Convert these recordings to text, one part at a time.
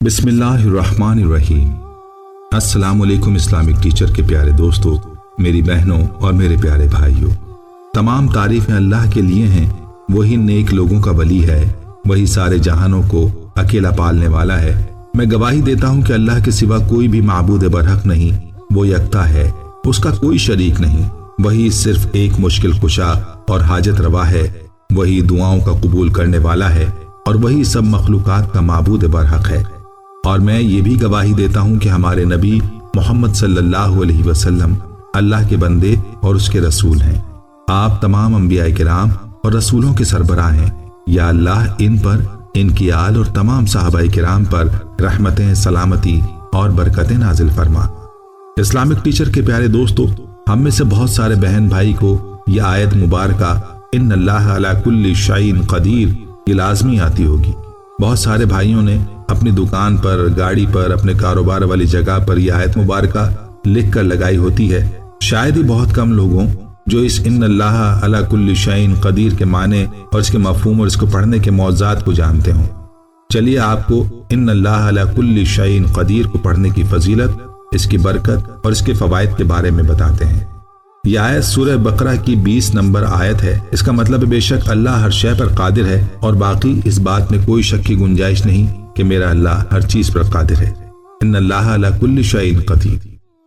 बिस्मिल्लाहिर्रहमानिर्रहीम। अस्सलाम वालेकुम इस्लामिक टीचर के प्यारे दोस्तों, मेरी बहनों और मेरे प्यारे भाइयों, तमाम तारीफें अल्लाह के लिए हैं। वही नेक लोगों का वली है, वही सारे जहानों को अकेला पालने वाला है। मैं गवाही देता हूँ कि अल्लाह के सिवा कोई भी माबूद बरहक नहीं, वो यकता है, उसका कोई शरीक नहीं। वही सिर्फ एक मुश्किल कुशा और हाजत रवा है, वही दुआओं का कबूल करने वाला है और वही सब मखलूकात का माबूद बरहक है। और मैं ये भी गवाही देता हूँ कि हमारे नबी मोहम्मद सल्लल्लाहु अलैहि वसल्लम अल्लाह के बंदे और उसके रसूल हैं। आप तमाम अंबिया किराम और रसूलों के सरबराह हैं। या अल्लाह इन पर, इनकी आल और तमाम सहाबा किराम पर रहमतें, सलामती और बरकतें नाजिल फरमा। इस्लामिक टीचर के प्यारे दोस्तों, हम में से बहुत सारे बहन भाई को यह आयत मुबारका इन्नल्लाह अला कुल्ली शैइन कदीर ये लाजमी आती होगी। बहुत सारे भाइयों ने अपनी दुकान पर, गाड़ी पर, अपने कारोबार वाली जगह पर यह आयत मुबारका लिख कर लगाई होती है। शायद ही बहुत कम लोगों जो इस इन्नल्लाह अला कुल्ली शैइन कदीर के माने और इसके मफहूम और इसको पढ़ने के मौज़ात को जानते हों। चलिए आपको इन्नल्लाह अला कुल्ली शैइन कदीर को पढ़ने की फजीलत, इसकी बरकत और इसके फवायद के बारे में बताते हैं। यह आयत सूरह बकरा की 20 नंबर आयत है। इसका मतलब बेशक अल्लाह हर शय पर कादिर है और बाकी इस बात में कोई शक की गुंजाइश नहीं कि मेरा अल्लाह हर चीज पर कादिर है। इन्नल्लाह अला कुल्ली शैइन कदीर,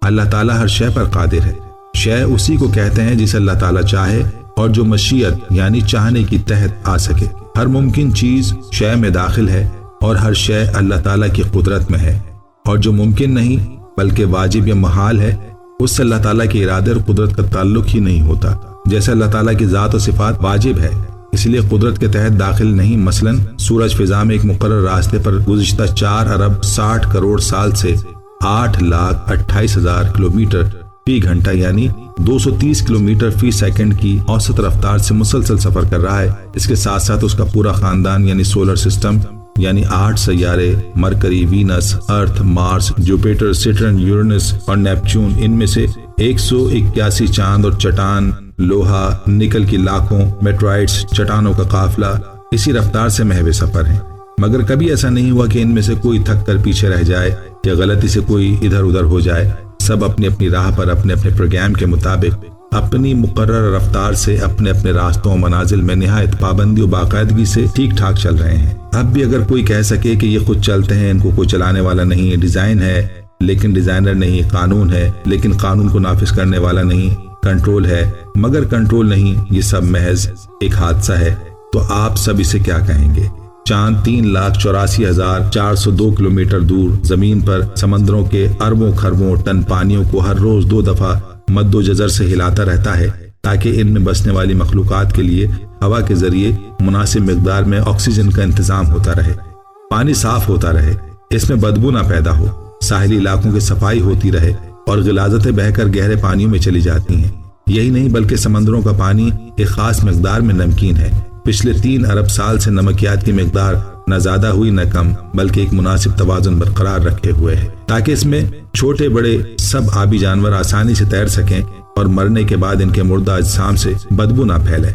अल्लाह ताला हर शय पर कादिर है। शय उसी को कहते हैं जिसे अल्लाह ताला चाहे और जो मशीयत यानी चाहने की तहत आ सके। हर मुमकिन चीज शय में दाखिल है और हर शय अल्लाह ताला की कुदरत में है। और जो मुमकिन नहीं बल्कि वाजिब या महाल है, उससे अल्लाह ताला के इरादे और कुदरत का ताल्लुक ही नहीं होता। जैसे अल्लाह ताला की जात और सिफात वाजिब है, इसलिए कुदरत के तहत दाखिल नहीं। मसलन सूरज फिजा में एक मुकर्रर रास्ते पर गुज़िश्ता 4 अरब 60 करोड़ साल से 8,28,000 किलोमीटर फी घंटा यानी 230 किलोमीटर फी सेकंड की औसत रफ्तार से मुसलसल सफर कर रहा है। इसके साथ साथ उसका पूरा खानदान यानी सोलर सिस्टम यानी 8 सैयारे मरकरी, वीनस, अर्थ, मार्स, जुपिटर, सैटर्न, यूरेनस और नेपच्यून, इनमें से 181 चांद और चट्टान, लोहा, निकल की लाखों मेट्राइट्स, चट्टानों का काफिला इसी रफ्तार से महवे सफर है। मगर कभी ऐसा नहीं हुआ कि इनमें से कोई थक कर पीछे रह जाए या गलती से कोई इधर उधर हो जाए। सब अपनी अपनी राह पर अपने अपने प्रोग्राम के मुताबिक अपनी मुकर्रर रफ्तार से अपने अपने रास्तों मनाजिल में निहायत पाबंदी और बाकायदगी से ठीक ठाक चल रहे हैं। अब भी अगर कोई कह सके कि ये खुद चलते हैं, इनको कोई चलाने वाला नहीं है, डिजाइन है लेकिन डिजाइनर नहीं, कानून है लेकिन कानून को नाफिज करने वाला नहीं, कंट्रोल है मगर कंट्रोल नहीं, ये सब महज एक हादसा है, तो आप सब इसे क्या कहेंगे? चांद 3,84,402 किलोमीटर दूर जमीन पर समंदरों के अरबों खरबों टन पानियों को हर रोज 2 दफा मद्दो जजर से हिलाता रहता है ताकि इनमें बसने वाली मखलूकात के लिए हवा के जरिए मुनासिब मिकदार में ऑक्सीजन का इंतजाम होता रहे, पानी साफ होता रहे, इसमें बदबू ना पैदा हो, साहिली इलाकों की सफाई होती रहे और गिलाजतें बहकर गहरे पानियों में चली जाती हैं। यही नहीं बल्कि समंदरों का पानी एक खास मिकदार में नमकीन है। पिछले 3 अरब साल से नमकियात की मिकदार न ज्यादा हुई न कम, बल्कि एक मुनासिब तवाजुन बरकरार रखे हुए है ताकि इसमें छोटे बड़े सब आबी जानवर आसानी से तैर सकें और मरने के बाद इनके मुर्दा अजसाम से बदबू ना फैले।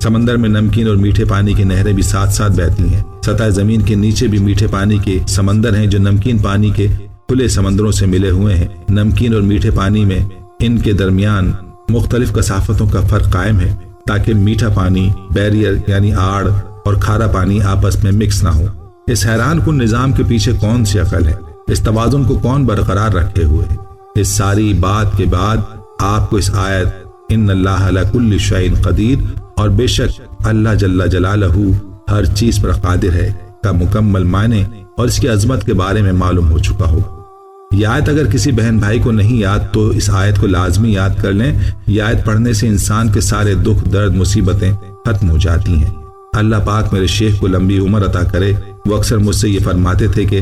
समंदर में नमकीन और मीठे पानी की नहरें भी साथ साथ बहती हैं। सतह जमीन के नीचे भी मीठे पानी के समंदर हैं जो नमकीन पानी के खुले समंदरों से मिले हुए हैं। नमकीन और मीठे पानी में इनके दरमियान मुख्तलिफ कसाफतों का फर्क कायम है ताकि मीठा पानी बैरियर यानी आड़ और खारा पानी आपस में मिक्स ना हो। इस हैरान कुन निजाम के पीछे कौन सी अकल है? इस तवाजुन को कौन बरकरार रखे हुए है? इस सारी बात के बाद आपको इस आयत इन्नल्लाह अला कुल्ली शैइन कदीर और बेशक अल्लाह जल्ला जलालहू हर चीज पर कादिर है का मुकम्मल माने और इसकी अजमत के बारे में मालूम हो चुका हो। यह आयत अगर किसी बहन भाई को नहीं याद तो इस आयत को लाजमी याद कर लें। यह आयत पढ़ने से इंसान के सारे दुख दर्द मुसीबतें खत्म हो जाती हैं। अल्लाह पाक मेरे शेख को लंबी उम्र अता करे। वो अक्सर मुझसे ये फरमाते थे कि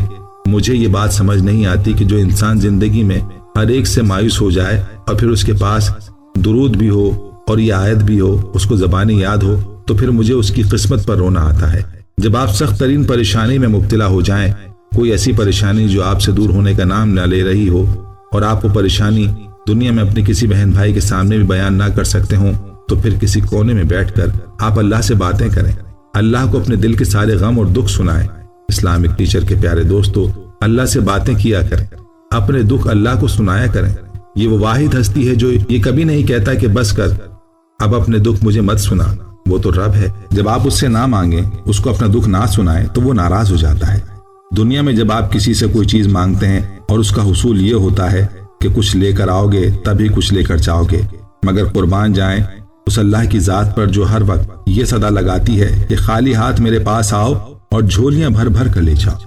मुझे ये बात समझ नहीं आती कि जो इंसान जिंदगी में हर एक से मायूस हो जाए और फिर उसके पास दुरूद भी हो और ये आयत भी हो, उसको ज़बानी याद हो, तो फिर मुझे उसकी किस्मत पर रोना आता है। जब आप सख्त तरीन परेशानी में मुब्तला हो जाएं, कोई ऐसी परेशानी जो आपसे दूर होने का नाम न ले रही हो और आप वो परेशानी दुनिया में अपने किसी बहन भाई के सामने भी बयान ना कर सकते हो, तो फिर किसी कोने में बैठकर आप अल्लाह से बातें करें, अल्लाह को अपने दिल के सारे गम और दुख सुनाएं। इस्लामिक टीचर के प्यारे दोस्तों, اللہ سے باتیں کیا کریں، اپنے دکھ اللہ کو سنایا کریں۔ یہ وہ واحد ہستی ہے جو یہ کبھی نہیں کہتا کہ بس کر، اب اپنے دکھ مجھے مت سنا۔ وہ تو رب ہے، جب آپ اس سے نہ مانگیں، اس کو اپنا دکھ نہ سنائیں تو وہ ناراض ہو جاتا ہے۔ دنیا میں جب آپ کسی سے کوئی چیز مانگتے ہیں اور اس کا حصول یہ ہوتا ہے کہ کچھ لے کر آؤ گے تبھی کچھ لے کر جاؤ گے، مگر قربان جائیں اس اللہ کی ذات پر جو ہر وقت یہ صدا لگاتی ہے کہ خالی ہاتھ میرے پاس آؤ اور جھولیاں بھر بھر کر لے جاؤ۔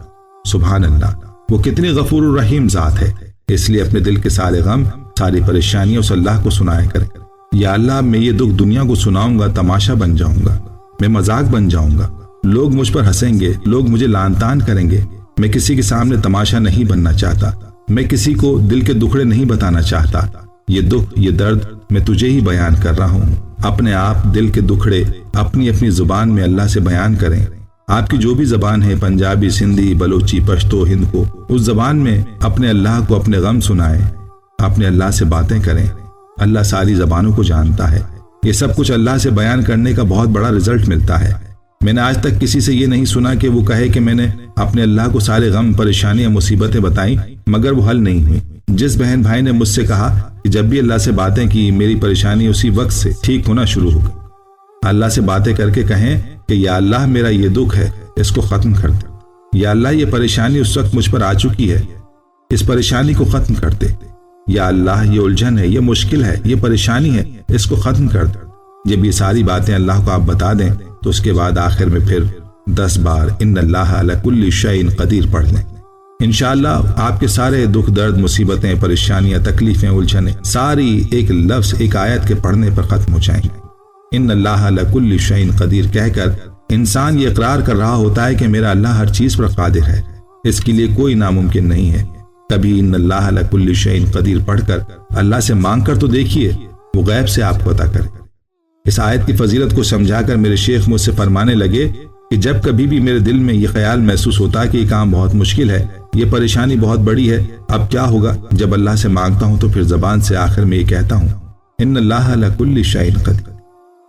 سبحان اللہ، وہ کتنی غفور الرحیم ذات ہے۔ اس لیے اپنے دل کے سارے غم، ساری پریشانیاں اس اللہ کو سنایا کریں۔ یا اللہ، میں یہ دکھ دنیا کو سناؤں گا تماشا بن جاؤں گا، میں مذاق بن جاؤں گا، لوگ مجھ پر ہنسیں گے، لوگ مجھے لعن طعن کریں گے۔ میں کسی کے سامنے تماشا نہیں بننا چاہتا، میں کسی کو دل کے دکھڑے نہیں بتانا چاہتا۔ یہ دکھ، یہ درد میں تجھے ہی بیان کر رہا ہوں۔ اپنے آپ دل کے دکھڑے اپنی اپنی زبان میں اللہ سے بیان کریں۔ آپ کی جو بھی زبان ہے، پنجابی، سندھی، بلوچی، پشتو، ہند کو، اس زبان میں اپنے اللہ کو اپنے غم سنائیں، اپنے اللہ سے باتیں کریں۔ اللہ ساری زبانوں کو جانتا ہے۔ یہ سب کچھ اللہ سے بیان کرنے کا بہت بڑا رزلٹ ملتا ہے۔ میں نے آج تک کسی سے یہ نہیں سنا کہ وہ کہے کہ میں نے اپنے اللہ کو سارے غم، پریشانیاں، مصیبتیں بتائیں مگر وہ حل نہیں ہوئی۔ جس بہن بھائی نے مجھ سے کہا کہ جب بھی اللہ سے باتیں کی میری پریشانی اسی وقت سے ٹھیک ہونا شروع ہو گئی۔ اللہ سے باتیں کر کے کہیں کہ یا اللہ، میرا یہ دکھ ہے، اس کو ختم کر دے۔ یا اللہ، یہ پریشانی اس وقت مجھ پر آ چکی ہے، اس پریشانی کو ختم کر دے۔ یا اللہ، یہ الجھن ہے، یہ مشکل ہے، یہ پریشانی ہے، اس کو ختم کر دے۔ جب یہ ساری باتیں اللہ کو آپ بتا دیں تو اس کے بعد آخر میں پھر 10 بار ان اللہ علی کل شیء قدیر پڑھ لیں۔ انشاءاللہ آپ کے سارے دکھ، درد، مصیبتیں، پریشانیاں، تکلیفیں، الجھنیں ساری ایک لفظ، ایک آیت کے پڑھنے پر ختم ہو جائیں گی۔ ان اللہ علی کل شیء قدیر کہہ کر انسان یہ اقرار کر رہا ہوتا ہے کہ میرا اللہ ہر چیز پر قادر ہے، اس کے لیے کوئی ناممکن نہیں ہے۔ کبھی ان اللہ علی کل شیء قدیر پڑھ کر اللہ سے مانگ کر تو دیکھیے، وہ غیب سے آپ کو عطا کرے۔ اس آیت کی فضیلت کو سمجھا کر میرے شیخ مجھ سے فرمانے لگے کہ جب کبھی بھی میرے دل میں یہ خیال محسوس ہوتا کہ یہ کام بہت مشکل ہے، یہ پریشانی بہت بڑی ہے، اب کیا ہوگا؟ جب اللہ سے مانگتا ہوں تو پھر زبان سے آخر میں یہ کہتا ہوں، ان اللہ علی کل شیء قدیر۔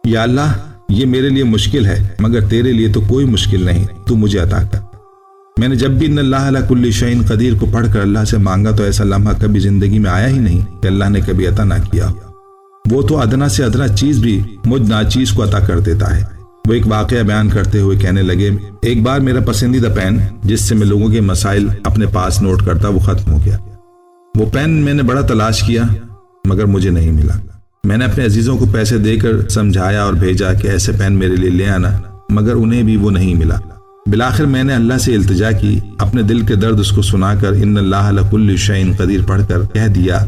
یا اللہ، یہ میرے لیے مشکل ہے مگر تیرے لیے تو کوئی مشکل نہیں، تو مجھے عطا کر۔ میں نے جب بھی ان اللہ علی کل شیء قدیر کو پڑھ کر اللہ سے مانگا تو ایسا لمحہ کبھی زندگی میں آیا ہی نہیں کہ اللہ نے کبھی عطا نہ کیا۔ وہ تو ادنا سے ادنا چیز بھی مجھ ناچیز کو عطا کر دیتا ہے۔ وہ ایک واقعہ بیان کرتے ہوئے کہنے لگے، ایک بار میرا پسندیدہ پین جس سے میں لوگوں کے مسائل اپنے پاس نوٹ کرتا وہ ختم ہو گیا۔ وہ پین میں نے بڑا تلاش کیا مگر مجھے نہیں ملا۔ میں نے اپنے عزیزوں کو پیسے دے کر سمجھایا اور بھیجا کہ ایسے پین میرے لیے لے آنا، مگر انہیں بھی وہ نہیں ملا۔ بالآخر میں نے اللہ سے التجا کی، اپنے دل کے درد اس کو سنا کر ان اللہ علی کل شیء قدیر پڑھ کر کہہ دیا،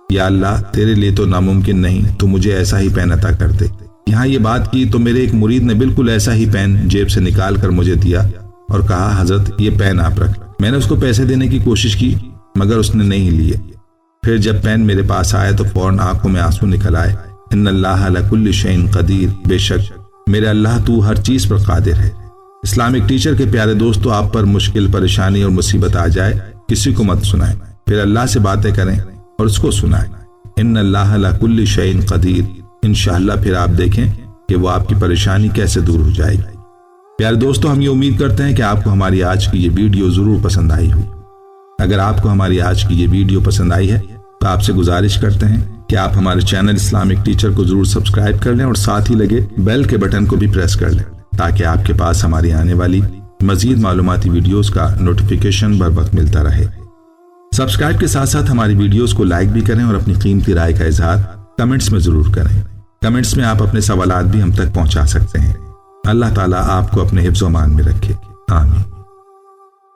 یا اللہ، تیرے لیے تو ناممکن نہیں، تو مجھے ایسا ہی پین عطا کر دے۔ یہاں یہ بات کی تو میرے ایک مرید نے بالکل ایسا ہی پین جیب سے نکال کر مجھے دیا اور کہا، حضرت یہ پین آپ رکھ۔ میں نے اس کو پیسے دینے کی کوشش کی مگر اس نے نہیں لیے۔ پھر جب پین میرے پاس آیا تو فوراً آنکھوں میں آنسو نکل آئے۔ ان اللہ علی کل شیء قدیر، بے شک میرے اللہ تو ہر چیز پر قادر ہے۔ اسلامک ٹیچر کے پیارے دوستو، آپ پر مشکل، پریشانی اور مصیبت آ جائے، کسی کو مت سنائیں، پھر اللہ سے باتیں کریں اور اس کو سنائیں۔ ان اللہ علی کل شیء قدیر، انشاءاللہ پھر آپ دیکھیں کہ وہ آپ کی پریشانی کیسے دور ہو جائے گی۔ پیارے دوستو، ہم یہ امید کرتے ہیں کہ آپ کو ہماری آج کی یہ ویڈیو ضرور پسند آئی ہوگی۔ اگر آپ کو ہماری آج کی یہ ویڈیو پسند آئی ہے تو آپ سے گزارش کرتے ہیں کہ آپ ہمارے چینل اسلامک ٹیچر کو ضرور سبسکرائب کر لیں اور ساتھ ہی لگے بیل کے بٹن کو بھی پریس کر لیں تاکہ آپ کے پاس ہماری آنے والی مزید معلوماتی ویڈیوز کا نوٹیفیکیشن بر وقت ملتا رہے۔ سبسکرائب کے ساتھ ساتھ ہماری ویڈیوز کو لائک بھی کریں اور اپنی قیمتی رائے کا اظہار کمنٹس میں ضرور کریں۔ کمنٹس میں آپ اپنے سوالات بھی ہم تک پہنچا سکتے ہیں۔ اللہ تعالیٰ آپ کو اپنے حفظ و امان میں رکھے، آمین۔